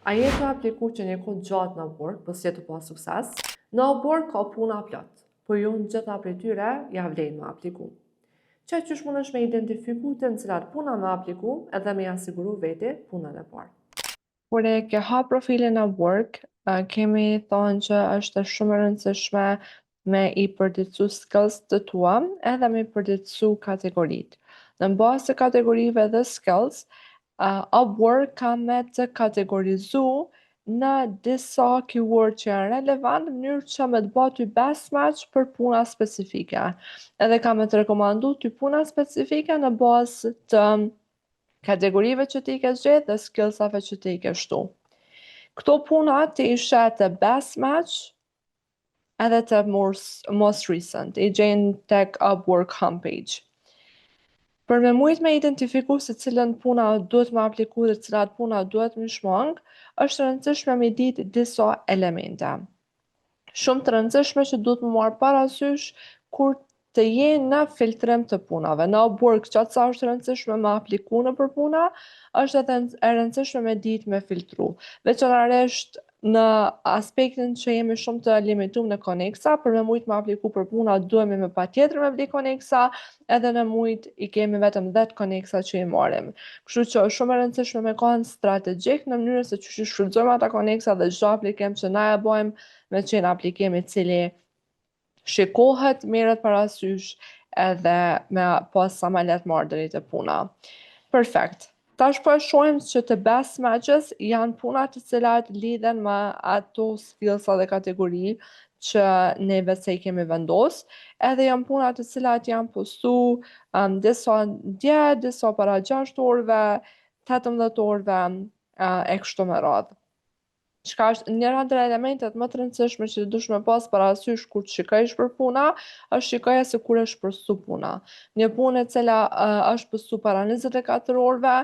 A je të apliku që një kohë gjatë në Upwork, për si të pa sukses? Në Upwork ka puna plot, por ju në gjitha prej tyre ja vlen me apliku. Që qysh mundesh me identifiku të në cilat puna me apliku edhe me asiguru veti punën e parë. Kur e ke ha profilin në Upwork, kemi thonë që është shumë e rëndësishme me i përditësu skills të tua edhe me i përditësu kategoritë. Në bazë të kategorive dhe skills, Upwork ka me të kategorizu në disa keyword që janë relevant në mënyrë që me të bëjë ty best match për puna specifike. Edhe ka me të rekomandu ty puna specifike në bazë të kategorive që ti ke zgjedhë dhe skillsave që ti ke shtu. Këto puna ti i shet të best match edhe të most recent, i gjenë tek Upwork homepage. Për me mujt me identifiku se cilën puna duhet me apliku dhe cilat puna duhet me shmang, është rëndësishme me ditë disa elemente. Shumë të rëndësishme që duhet me marrë parasysh kur të jenë në filtrim të punave. Në Upwork qatë sa është rëndësishme me apliku në për puna, është edhe e rëndësishme me ditë me filtru. Veçanërisht në aspektin që jemi shumë të limitum në koneksa, për me mujt me apliku për puna, duhemi me patjetër me vli koneksa, edhe në mujt i kemi vetëm 10 koneksa që i marim. Kështu që është shumë e rëndësishme me kanë strategjik në mënyrë se që shfrytëzojmë ata koneksa dhe çdo aplikim që na e bëjmë me qenë aplikim i cili shikohet, merret parasysh edhe me pas sa ma letë marrë deri te puna. Perfekt. Tash po e shohim që të best matches janë puna të cilat lidhen me ato skills dhe kategori që neve se i kemi vendos, edhe janë puna të cilat janë postu disa dje, disa para 6 orëve, 18 orëve e kështu me radhë. Çka është njëra ndër elementet më të rëndësishme që dush me pas parasysh kur të shikosh për puna, është shikoja se kur është postu puna. Një punë e cila është postu para 24 orëve,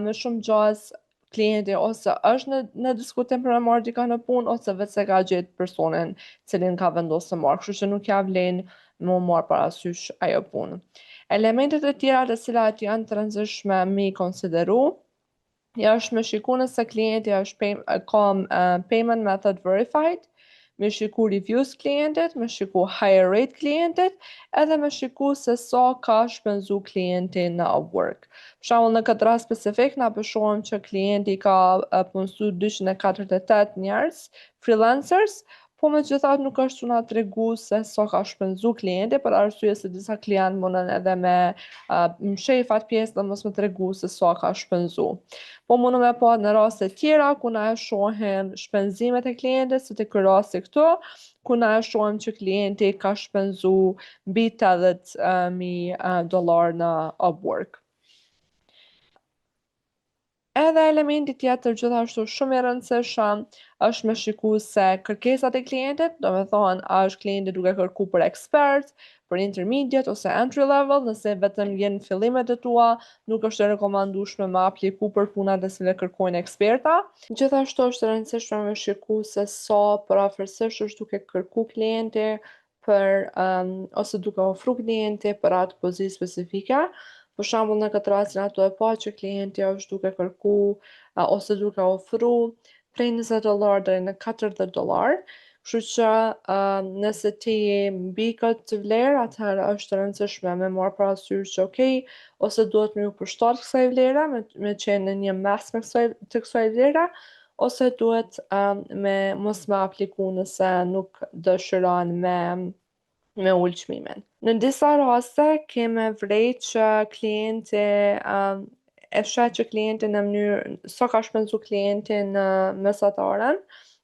me shumë gjas klienti ose është në diskutim për me marrë dika në punë, ose vetë se ka gjetë personin cilin ka vendosë të marrë, kështu që nuk ja vlen me marrë parasysh ajo punë. Elementet e tjera të cilat janë të rëndësishme me i konsideru, është me shiku nëse klienti është ka payment method verified, me shiku reviews klientit, me shiku higher rate klientit, edhe me shiku se sa ka shpenzu klienti në Upwork. Për shembull në këtë rast specifik na shohim që klienti ka punësu 248 njerëz, freelancers, po me gjithat nuk është na tregu se sa ka shpenzu klienti, për arsye se disa klient mundën edhe me mshef atë pjesë dhe mos me tregu se sa ka shpenzu. Po mundu me pa në raste tjera, ku na e shohim shpenzimet e klientit, si të ky rasti këtu, ku na e shohim që klienti ka shpenzu mbi $80,000 në Upwork. Edhe elementi tjetër gjithashtu shumë i rëndësishëm është me shiku se kërkesat e klientit, do me thonë a është klienti duke kërku për expert, për intermediate ose entry level, nëse vetëm jenë fillimet e tua, nuk është e rekomandueshme me apliku për punat dhe se kërkojnë eksperta. Gjithashtu është e rëndësishme me shiku se sa përafërsisht është duke kërku klienti për ose duke ofru klienti për atë pozitë specifike. Për shembull në këtë rast ato e pa që klienti është duke kërku ose duke ofru prej $20 deri në $40. Kështu që nëse ti je mbi këtë vlerë, atëherë është e rëndësishme me marrë parasysh që okay, ose duhet me u përshtat kësaj vlere, me qenë në një mes të kësaj vlere, ose duhet me mos me apliku nëse nuk dëshiron me ul çmimin. Në disa raste keme vrejt që klienti e shet që klienti në mënyrë sa ka shpenzu klienti në mesataren,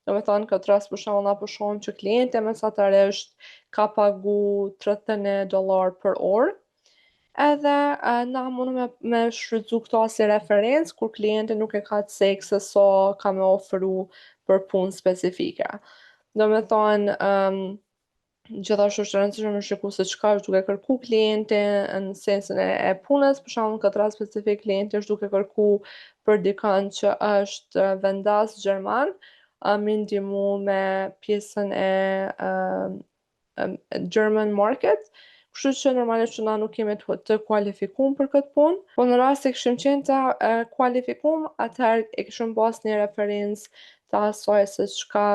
do me thonë këtë rast për shembull na po shohim që klienti mesatarisht ka pagu $31 për orë, edhe na mundu me shfrytzu këto si referencë kur klienti nuk e ka të sek se sa ka me ofru për punë specifike. Do me thonë gjithashtu është e rëndësishme me shiku se çka është duke kërku klienti në sensin e punës, për shembull në këtë rast specifik klienti është duke kërku për dikën që është vendas gjerman, me ndihmu me pjesën e German market, Kështu që normalisht që na nuk jemi të kualifikuar për këtë punë, po në rast se kishim qenë të kualifikuar, atëherë e kishim pas një referencë të asaj se çka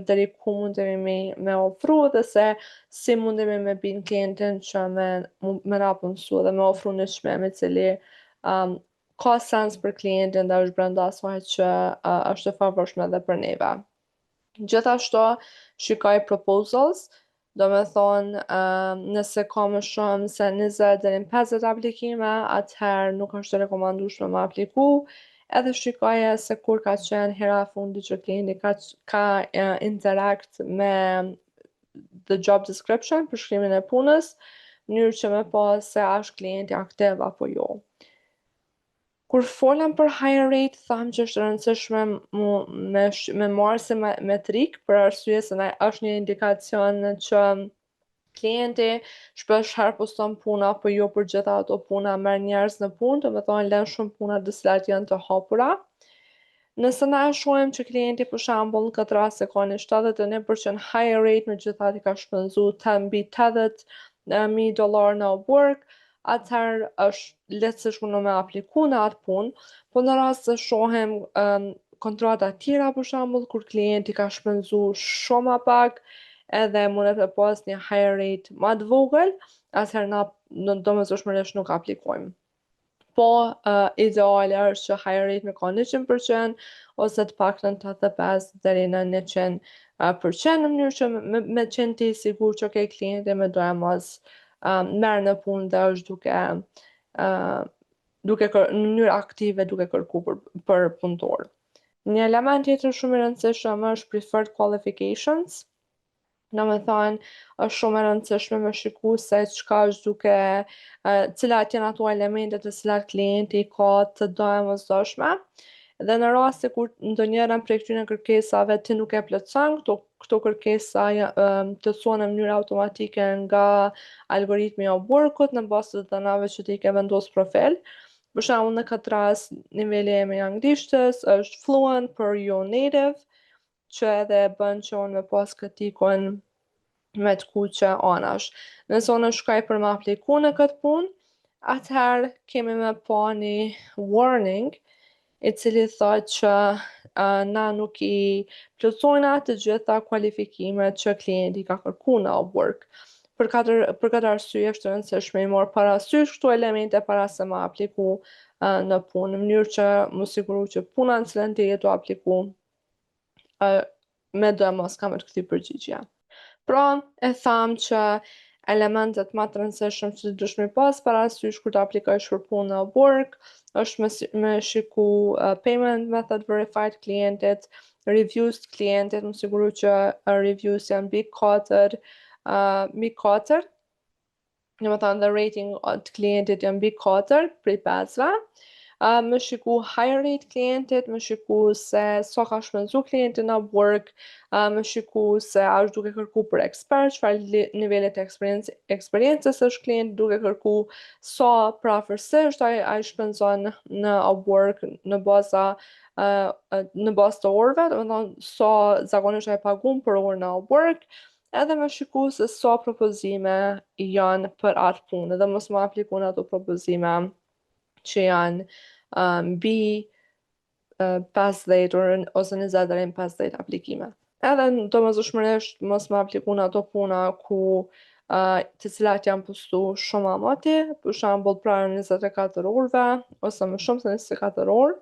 deri ku mundemi me ofru dhe se si mundemi me bin klientin që me na punësu dhe me ofru një çmim i cili ka sens për klientin dhe është brenda asaj që është e favorshme edhe për neve. Gjithashtu shikoj proposals, do me thonë nëse ka më shumë se 20 deri në 50 aplikime, atëherë nuk është e rekomandueshme me apliku, edhe shikoje se kur ka qenë hera e fundit që klienti ka interact me the job description, përshkrimin e punës, në mënyrë që me pas se është klienti aktiv apo jo. Kur folëm për higher rate, thamë që është rëndësishme me marrë si metrik për arsye se është një indikacion që klienti shpesh herë poston puna, po jo për gjitha ato puna merr njerëz në punë, do me thonë lën shumë puna të cilat janë të hapura. Nëse na e shohim që klienti për shembull në këtë rast e ka një 71% higher rate, megjithatë i ka shpenzu mbi $80,000 në Upwork, atëherë është lehtësisht mundu me apliku në atë punë, po në rast se shohim kontrata tjera për shembull kur klienti ka shpenzu shumë ma pak edhe mundet me pas një higher rate ma të vogël, atëherë na domosdoshmërisht nuk aplikojmë. Po ideale është që higher rate me ka 100% ose të paktën 85 deri në 100% në mënyrë që me qenë ti sigur që ke klienti me doja mos merr në punë dhe është duke në mënyrë aktive duke kërku për punëtor. Një element tjetër shumë i rëndësishëm është preferred qualifications. Në me thonë, është shumë e rëndësishme me shiku se çka është cilat janë ato elementet të cilat klienti ka të domosdoshme. Dhe në rast se kur ndonjëra prej këtyre kërkesave ti nuk e plotson, këto kërkesa të thuhen në mënyrë automatike nga algoritmi i Upworkut në bazë të dhënave që ti ke vendosur profil. Për shembull në këtë rast niveli im i anglishtës është fluent për jo native, që edhe bën që unë me pas këtikon me të kuqe anash. Nëse unë shkoj për me apliku në këtë punë, atëherë kemi me pa një warning i cili thotë që na nuk i plotësojna të gjitha kualifikimet që klienti ka kërku në Upwork. Për këtë arsye është rëndësishme i marr parasysh këto elemente para se me apliku në punë, në mënyrë që më siguru që puna në cilën ti do apliku me do mos ka me të këtij përgjigje. Pra, e thamë që elementet më të rëndësishëm që duhesh me pas parasysh kur të aplikosh për punë në Upwork është me shiku payment method verified klientit, reviews të klientit, më siguru që reviews janë mbi 4, në më thënë dhe rating të klientit janë mbi 4 prej 5-ve. Më shiku higher rate klientit, më shiku se sa ka shpenzu klienti në Upwork, më shiku se a është duke kërku për ekspert, çfarë nivelet e eksperiencës është klienti duke kërku, sa prafërsisht ai shpenzon në Upwork në bazë të orëve, do të thonë sa zakonisht ai pagun për orë në Upwork, edhe më shiku se sa propozime janë për atë punë, dhe mos më apliku në ato propozime që janë mbi 50 ose 20 deri në 50 aplikime. Edhe domosdoshmërisht mos më apliku në ato puna ku të cilat janë postu shumë amati, për shembull pranë 24 orëve ose më shumë se 24 orë,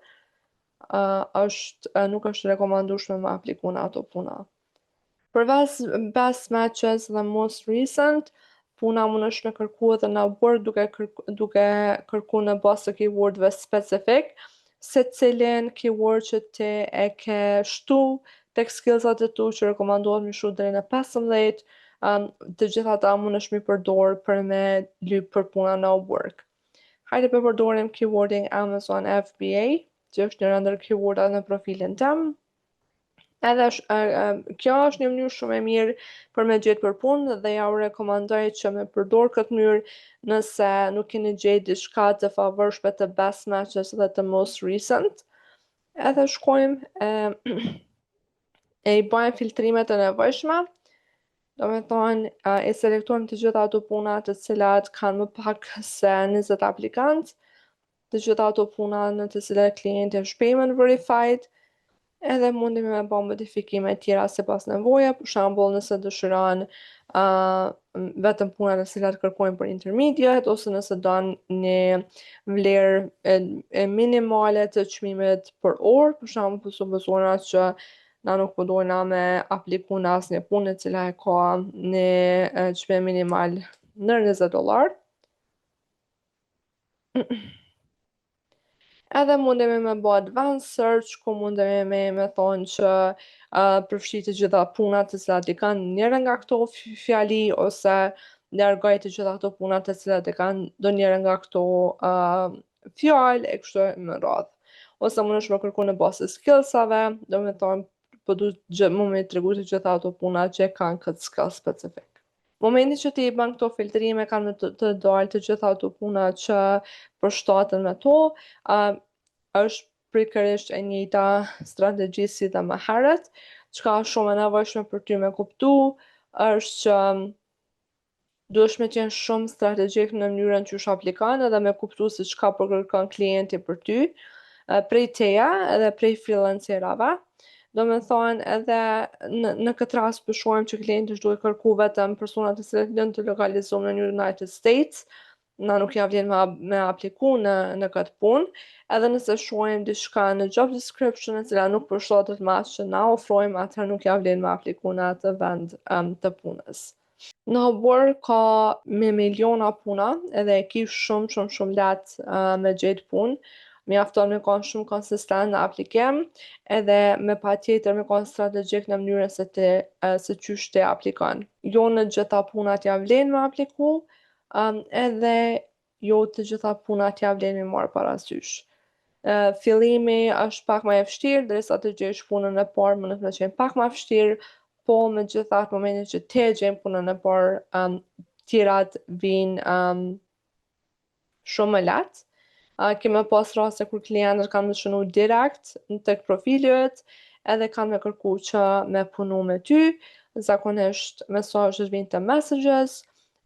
nuk është rekomandueshme me apliku në ato puna. Përveç best matches dhe most recent, puna mund është me kërku edhe në Upwork duke kërku në bazë të keywordve specifik, se cilin keyword që ti e ke shtu tek skillsat e tu që rekomandohet me shtu deri në 15, të gjitha ata mund është mi përdor për me lyp për puna në Upwork. Hajde për përdorim keywording Amazon FBA, që është një ndër keywordat në profilin tem. Edhe kjo është një mënyrë shumë e mirë për me gjetë për punë dhe ja u rekomandoj që me përdor këtë mënyrë nëse nuk keni gjetë diçka të favorshme të best matches dhe të most recent. Edhe shkojmë e i bëjmë filtrimet e nevojshme Do me thonë, e selektojmë të gjitha ato puna të cilat kanë më pak se 20 aplikantë, të gjitha ato puna në të cilat klienti është payment verified, edhe mundi me bë modifikime tjera sipas nevoja, për shembull nëse dëshiron vetëm punat të cilat kërkojnë për intermediate, ose nëse don një vlerë e minimale të çmimit për orë, për shembull për supozonat që na nuk po dojna me apliku në asnjë punë e cila e ka një çmim minimal në $20. Edhe mundemi me bë advanced search, ku mundemi me thonë që përfshi të gjitha punat të cilat i kanë njëra nga këto fjali, ose largoj të gjitha këto punat të cilat i kanë ndonjëra nga këto fjalë e kështu me radhë. Ose mundesh me kërku në bazë të skillsave, do me thonë po du më me tregu të gjitha ato punat që kanë këtë skill specifik. Momenti që ti i bën këto filtrime kanë të dalë të gjitha ato puna që përshtaten me to, është pikërisht e njëjta strategji si dhe më herët, çka është shumë e nevojshme për ty me kuptu, është që duhesh me qenë shumë strategjik në mënyrën që aplikon edhe me kuptu se çka po kërkon klienti për ty, prej teja edhe prej freelancerave. Do me thonë edhe në këtë rast për shohim që klienti është duhet kërku vetëm persona të cilët janë të lokalizuar në United States, na nuk ja vlen me apliku në këtë punë, edhe nëse shohim diçka në job description e cila nuk përshtatet me atë që na ofrojmë, atëherë nuk ja vlen me apliku në atë vend të punës. Në Upwork ka me miliona puna edhe e ki shumë lehtë me gjetë punë. Mjafton me qenë shumë konsistent në aplikim, edhe me patjetër me qenë strategjik në mënyrën se qysh ti aplikon. Jo në gjitha punat ja vlen me apliku, edhe jo të gjitha punat ja vlen me marrë parasysh. Fillimi është pak më e vështirë, derisa të gjesh punën e parë mundet me qenë pak më vështirë, po megjithatë momentin që ti e gjen punën e parë, tjerat vijnë shumë më lehtë. Kemi pas raste kur klientët kanë më shënu direkt tek profili yt, edhe kanë me kërku që me punu me ty, zakonisht mesazhet vijnë te messages,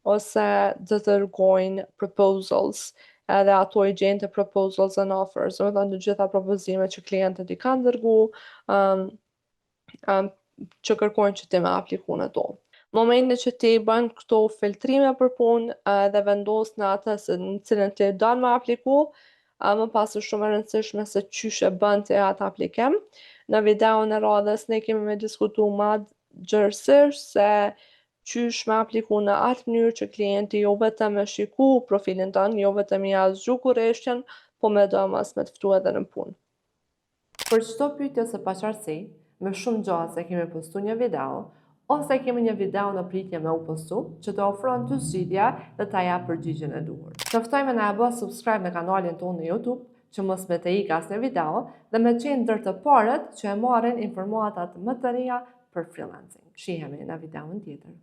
ose të dërgojnë proposals, edhe ato i gjejnë te proposals and offers, do të thonë të gjitha propozimet që klientët i kanë dërgu, që kërkojnë që ti me apliku në to. Momentin që ti bën këto filtrime për punë dhe vendos në atë në cilën ti don me apliku, më pas është shumë e rëndësishme se qysh e bën ti atë aplikim. Në videon e radhës ne kemi me diskutu ma gjërësisht se qysh me apliku në atë mënyrë që klienti jo vetëm me shiku profilin tënë, jo vetëm i zgju kurreshtjen, po me domos me të ftu edhe në punë. Për çdo pyetje ose paqartësi, me shumë gjatë se kemi postu një video, ose kemi një video në pritje me u postu, që të ofron ty zgjidhja dhe ta jap përgjigjen e duhur. Të ftojmë na e bë subscribe në kanalin tonë në YouTube, që mos me të ik asnjë video, dhe me qenë ndër të parët që e marrin informatat më të reja për freelancing. Shihemi në videon tjetër.